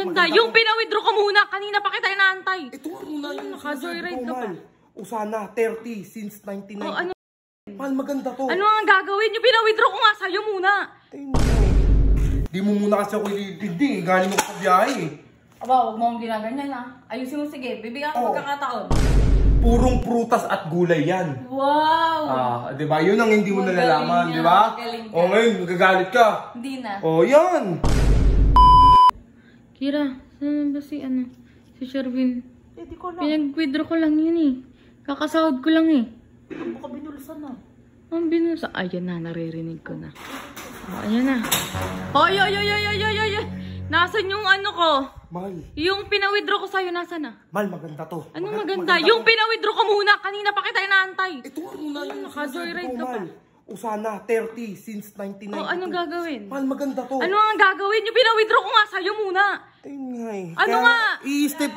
maganda? Yung pina-withdraw ko muna. Kanina pa kita inaantay. Ito nga muna yung naka-joyride ka pa. Usana, 30 since 1990. Oh, ano? Mahal, maganda to. Ano ang gagawin? Yung pina-withdraw ko nga sa'yo muna. Di mo muna kasi ako ilitindi. Galing ako sa biyahe. Aba, huwag mo akong ginaganyan ha. Ayusin mo, sige. Bibigyan ko pagkakataon. Purong prutas at gulay yan. Wow! Di ba? Yun ang hindi mo nalalaman, di ba? O ngayon, nagagalit ka. Hindi na. O yan. Kira, saan ba si Sherwin? Hindi ko lang. Pinag-withdraw ko lang yun eh. Kakasahod ko lang eh. Baka binulsan na. Ang binulsa? Ayan na, naririnig ko na. O, ayan na. Oy! Nasaan yung ano ko? Mahal. Yung pina-withdraw ko sa'yo, nasaan na? Mahal, maganda to. Anong maganda? Yung pina-withdraw ko muna. Kanina pa kita inaantay. Ito nga muna yung naka-joyride ka pa. Usana, 30 since 1992. O, anong gagawin? Mahal, maganda to. Ano ang gagawin? Yung pina-withdraw ko nga sa'yo muna. Ayun nga eh. Ano nga? I-step.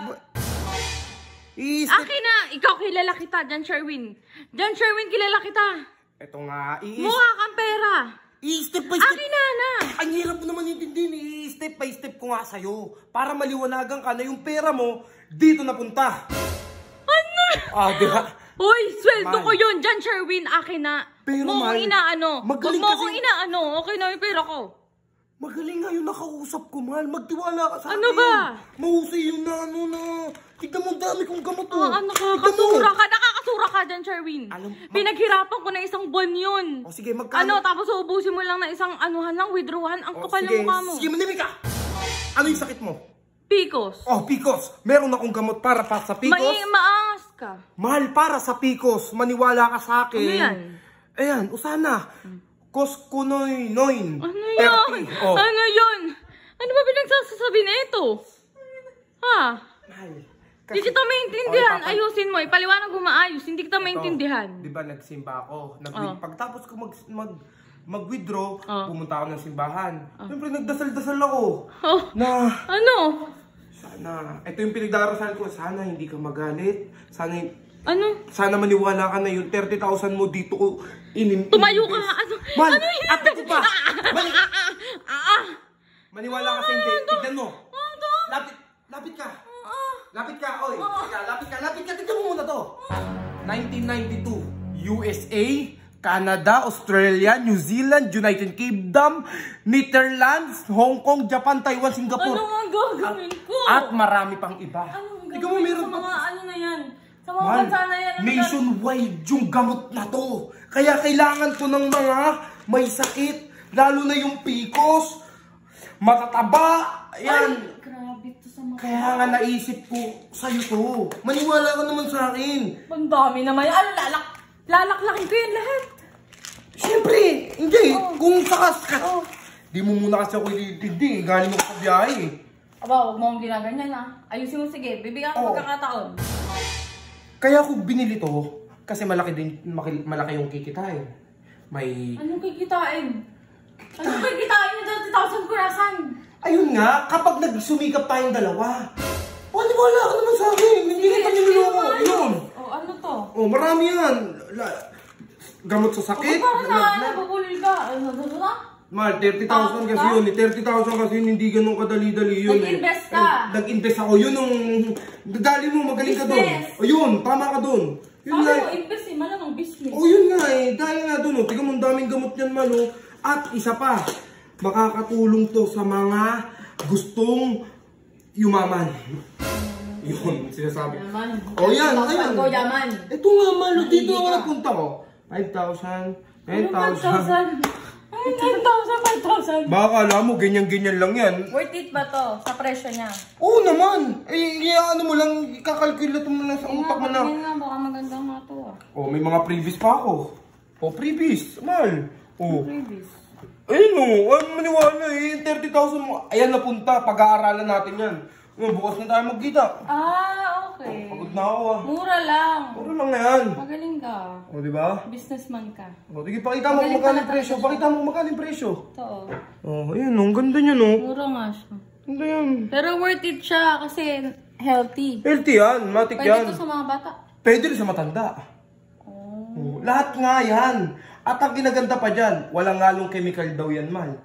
Akin na! Ikaw kilala kita, John Sherwin. John Sherwin, kilala kita. Ito nga. Mukha kang pera. I-step by step. Akin na! Ang hirap mo naman intindihin. I-step by step ko nga sa'yo. Para maliwanagan ka na yung pera mo dito napunta. Ano? Diba? Hoy, sweldo ko yun, John Sherwin. Akin na. Pero mo akong inaano. Huwag mo akong inaano. Okay na yung pera ko. Magaling nga yung nakausap ko, mahal. Magtiwala ka sa akin. Ano ba? Mahusay yun na Tignan mo, dami kong gamot to. Nakakasura ka. Nakakasura ka, John Sherwin. Pinaghirapan ko na isang buwan yun. O sige, magkano? Tapos uubusin mo lang na isang anuhan lang, withdrawhan. Ang kapal ng mukha mo. Sige, manimik ka. Ano yung sakit mo? Picos. Picos. Meron akong gamot para sa Picos. Maangas ka. Mahal, para sa Picos. Maniwala ka sa akin. Ano yan? Ayan, Usana. Koskunoy-noin. Ano yun? Ano yun? Ano ba pinagsasasabi na ito? Ha? Mahal. Hindi kita maintindihan. Ayusin mo. Ipaliwanag mo maayos. Hindi kita maintindihan. Di ba nagsimba ako? Pagtapos ko mag-withdraw, pumunta ako ng simbahan. Siyempre nagdasal-dasal ako. Ano? Ito yung pinagdarasal ko. Sana hindi ka magalit. Sana maniwala ka na yung 30,000 mo dito ko Tumayo ka. Mal, ate ko pa. Maniwala ka sa hindi. Tignan mo. Lapit ka. Lapit ka, oy. Lapit ka. Tignan mo muna to. 1992, USA, Canada, Australia, New Zealand, United Kingdom, Netherlands, Hong Kong, Japan, Taiwan, Singapore. Ano ang gagawin ko? At marami pang iba. Ikaw mo meron sa mga ano na yan? Sa mga bansa na yan? Nationwide yung gamot na to. Kaya kailangan ko ng mga may sakit. Lalo na yung Picos, matataba. Yan. Kaya nga naisip ko sa'yo to. Maniwala ka naman sa akin. Ang dami naman. Lalaklakin ko yan lahat. Siyempre, hindi. Kung sakas ka. Di mo muna kasi ako ilitindi. Galing ako sa biyahe. Aba, huwag mo akong ginaganyan ha. Ayusin mo, sige. Bibigyan ko pagkakataon. Kaya ako binili to. Kasi malaki yung kikitain. Anong kikitain? Anong kikitain yung 30,000 ko nasan? Ayun nga, kapag nagsumikap tayong dalawa. Wala ka naman sa akin. Hindi kita niloloko. Yun. Ano to? Marami yan. Gamot sa sakit. Parang nabubulil ka. Ano na? Mahal, 30,000 kasi yun. 30,000 kasi hindi ganun kadali-dali yun. Nag-invest ka. Nag-invest ako. Yun yung... Dali mo, magaling ka doon. Ayun, tama ka doon. Paano mo invest eh? Malamang business. Yun nga eh. Dahil nga doon. Tignan mo, daming gamot yan, malo. At isa pa. Makakatulong to sa mga gustong yumaman. Yun, sinasabi. Yaman. Yan. Yaman. Ito nga, malo. Dito ako nagpunta ko. 5,000, 10,000. 10,000, 5,000. Baka alam mo, ganyan-ganyan lang yan. Worth it ba to sa presyo niya? Oo naman. Ano mo lang, kakalculate mo lang sa utak mo na. Baka magandang nga to may mga previous pa ako. Previous. Mahal. Previous. Ayun maniwala 30,000 mo. Ayan napunta, pag-aaralan natin yan. Bukas na tayo magkita. Okay. Pagod na ako Mura lang. Mura lang na yan. Magaling ka. Diba? Businessman ka. Sige, pakita mo kung magkano presyo. Pakita mo kung magkano presyo. Ito Ayun ang ganda niya Mura nga siya. Ganda yan. Pero worth it siya kasi healthy. Healthy yan, matik yan. Pwede ito sa mga bata. Pwede rin sa matanda. Lahat nga yan. At ang ginaganda pa dyan, walang halong chemical daw yan, mahal.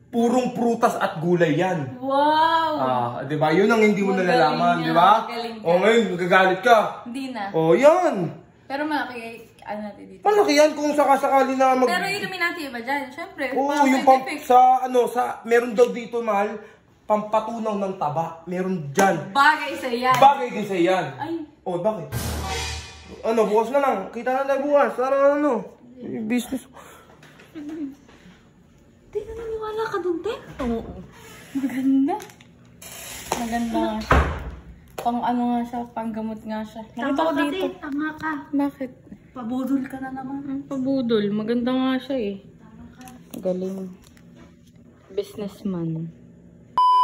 purong prutas at gulay yan. Wow! Di ba? Yun ang hindi mo Magaling nalalaman, nga, di ba? magaling ka. O ngayon, magagalit ka. Hindi na. O yan. Pero malaki, ano natin dito. Malaki yan kung sakasakali na Pero inumin natin iba dyan, syempre. Oo, mga yung scientific. meron daw dito, mahal, pampatunaw ng taba. Meron dyan. Bagay sa yan. Bagay din sa yan. Ay. O, bakit? Ano, bukas na lang. Kita na tayo bukas. Ano, business. Di na naniwala ka dun, te? Oo. Maganda. Maganda nga siya. Pang ano nga siya, pang gamot nga siya. Nakita ko dito. Tama ka. Bakit? Pabudol ka na naman. Pabudol. Maganda nga siya eh. Galing. Businessman.